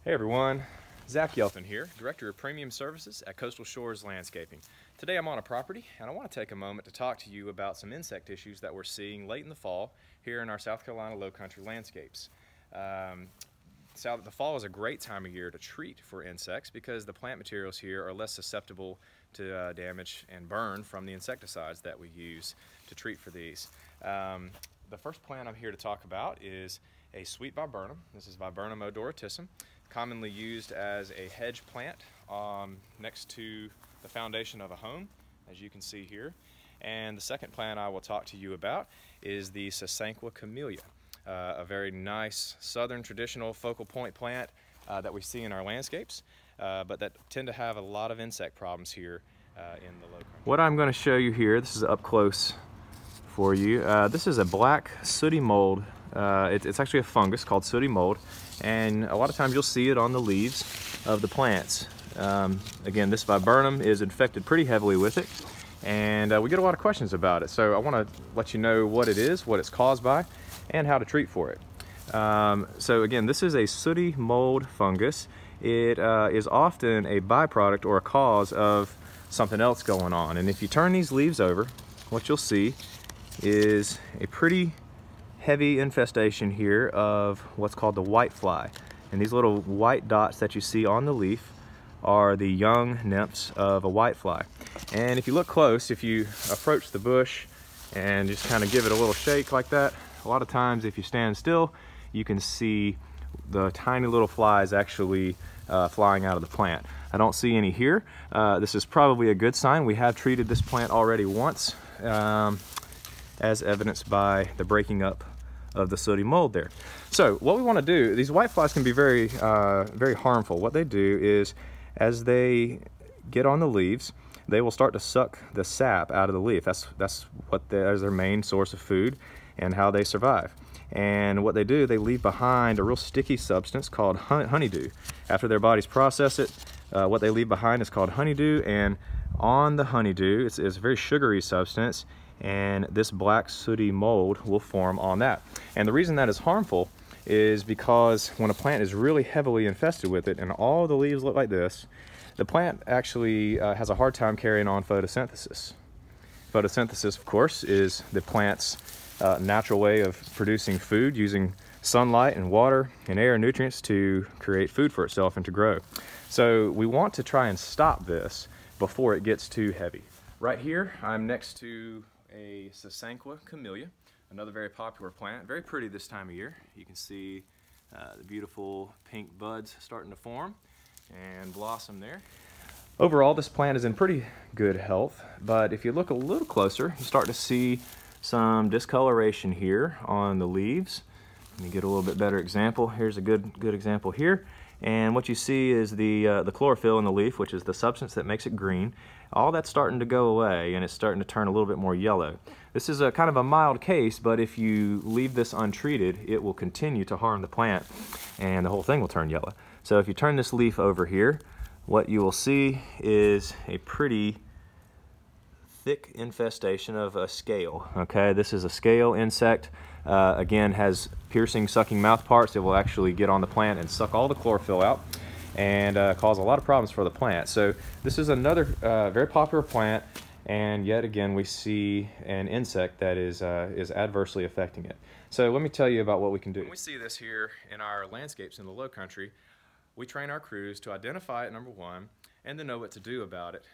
Hey everyone, Zach Yelphin here, Director of Premium Services at Coastal Shores Landscaping. Today I'm on a property and I want to take a moment to talk to you about some insect issues that we're seeing late in the fall here in our South Carolina low country landscapes. The fall is a great time of year to treat for insects because the plant materials here are less susceptible to damage and burn from the insecticides that we use to treat for these. The first plant I'm here to talk about is a sweet viburnum. This is Viburnum odoratissimum, commonly used as a hedge plant next to the foundation of a home, as you can see here. And the second plant I will talk to you about is the Sasanqua camellia, a very nice southern traditional focal point plant that we see in our landscapes, but that tend to have a lot of insect problems here in the low country. What I'm going to show you here, this is up close for you. This is a black sooty mold. It's actually a fungus called sooty mold, and a lot of times you'll see it on the leaves of the plants. Again, this viburnum is infected pretty heavily with it, and we get a lot of questions about it. So I want to let you know what it is, what it's caused by, and how to treat for it. So again, this is a sooty mold fungus. It is often a byproduct or a cause of something else going on. And if you turn these leaves over, what you'll see is a pretty heavy infestation here of what's called the whitefly. And these little white dots that you see on the leaf are the young nymphs of a whitefly. And if you look close, if you approach the bush and just kind of give it a little shake like that, a lot of times if you stand still, you can see the tiny little flies actually flying out of the plant. I don't see any here. This is probably a good sign. We have treated this plant already once, as evidenced by the breaking up of the sooty mold there. So what we want to do, these whiteflies can be very harmful. What they do is, as they get on the leaves, they will start to suck the sap out of the leaf. That's their main source of food and how they survive. And what they do, they leave behind a real sticky substance called honeydew. After their bodies process it, what they leave behind is called honeydew, and on the honeydew, it's a very sugary substance, and this black sooty mold will form on that. And the reason that is harmful is because when a plant is really heavily infested with it and all the leaves look like this, the plant actually has a hard time carrying on photosynthesis. Photosynthesis, of course, is the plant's natural way of producing food, using sunlight and water and air and nutrients to create food for itself and to grow. So we want to try and stop this before it gets too heavy. Right here, I'm next to a Sasanqua camellia, another very popular plant, very pretty this time of year. You can see the beautiful pink buds starting to form and blossom there. Overall, this plant is in pretty good health, but if you look a little closer, you start to see some discoloration here on the leaves. Let me get a little bit better example. Here's a good example here. And what you see is the chlorophyll in the leaf, which is the substance that makes it green. All that's starting to go away, and it's starting to turn a little bit more yellow. This is a kind of a mild case, but if you leave this untreated, it will continue to harm the plant, and the whole thing will turn yellow. So if you turn this leaf over here, what you will see is a pretty thick infestation of a scale. Okay, this is a scale insect. Again, has piercing, sucking mouth parts. It will actually get on the plant and suck all the chlorophyll out and cause a lot of problems for the plant. So this is another very popular plant, and yet again we see an insect that is adversely affecting it. So let me tell you about what we can do. When we see this here in our landscapes in the low country, we train our crews to identify it, number one, and to know what to do about it.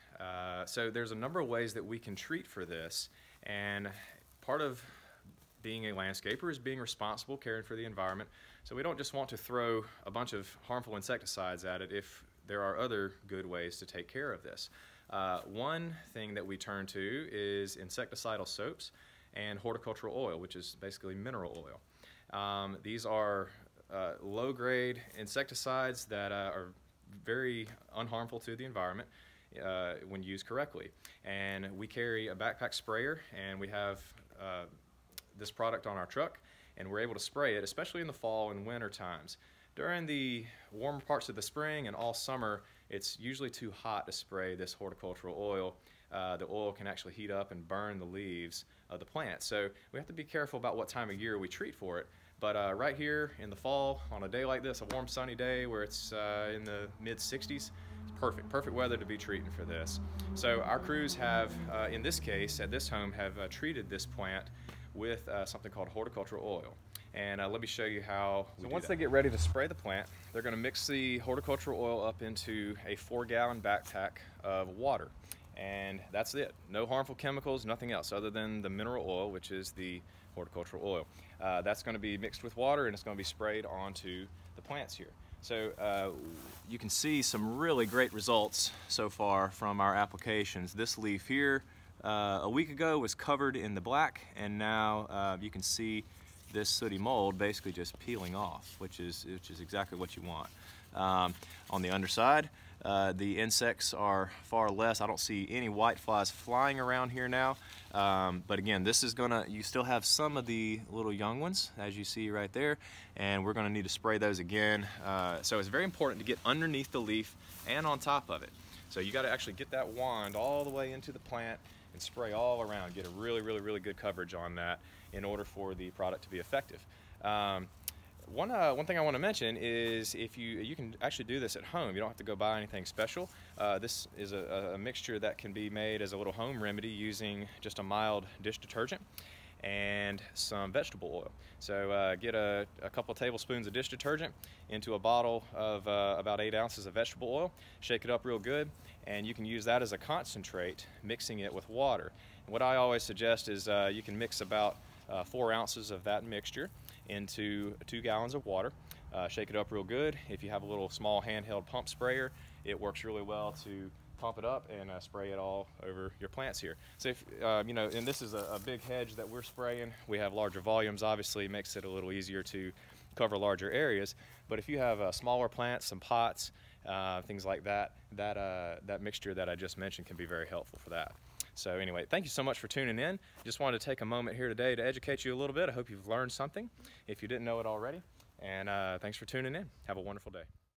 So there's a number of ways that we can treat for this, and part of being a landscaper is being responsible, caring for the environment. So we don't just want to throw a bunch of harmful insecticides at it if there are other good ways to take care of this. One thing that we turn to is insecticidal soaps and horticultural oil, which is basically mineral oil. These are low-grade insecticides that are very unharmful to the environment when used correctly. And we carry a backpack sprayer, and we have this product on our truck, and we're able to spray it, especially in the fall and winter times. During the warmer parts of the spring and all summer, it's usually too hot to spray this horticultural oil. The oil can actually heat up and burn the leaves of the plant. So we have to be careful about what time of year we treat for it. But right here in the fall, on a day like this, a warm sunny day where it's in the mid 60s, perfect weather to be treating for this. So our crews have, in this case, at this home, have treated this plant with something called horticultural oil. And let me show you how we do that. Once they get ready to spray the plant, they're going to mix the horticultural oil up into a 4-gallon backpack of water. And that's it. No harmful chemicals, nothing else other than the mineral oil, which is the horticultural oil. That's going to be mixed with water, and it's going to be sprayed onto the plants here. So you can see some really great results so far from our applications. This leaf here a week ago was covered in the black, and now you can see this sooty mold basically just peeling off, which is exactly what you want. On the underside, the insects are far less. I don't see any white flies flying around here now. But again, this is you still have some of the little young ones, as you see right there, and we're gonna need to spray those again. So it's very important to get underneath the leaf and on top of it. So you gotta actually get that wand all the way into the plant and spray all around, get a really good coverage on that in order for the product to be effective. One thing I want to mention is if you can actually do this at home. You don't have to go buy anything special. This is a mixture that can be made as a little home remedy using just a mild dish detergent and some vegetable oil. So get a couple of tablespoons of dish detergent into a bottle of about 8 ounces of vegetable oil, shake it up real good, and you can use that as a concentrate, mixing it with water. And what I always suggest is you can mix about 4 ounces of that mixture into 2 gallons of water. Shake it up real good. If you have a little small handheld pump sprayer, it works really well to pump it up and spray it all over your plants here. So if, you know, and this is a big hedge that we're spraying. We have larger volumes, obviously, it makes it a little easier to cover larger areas. But if you have smaller plants, some pots, things like that, that mixture that I just mentioned can be very helpful for that. So anyway, thank you so much for tuning in. Just wanted to take a moment here today to educate you a little bit. I hope you've learned something if you didn't know it already. And thanks for tuning in. Have a wonderful day.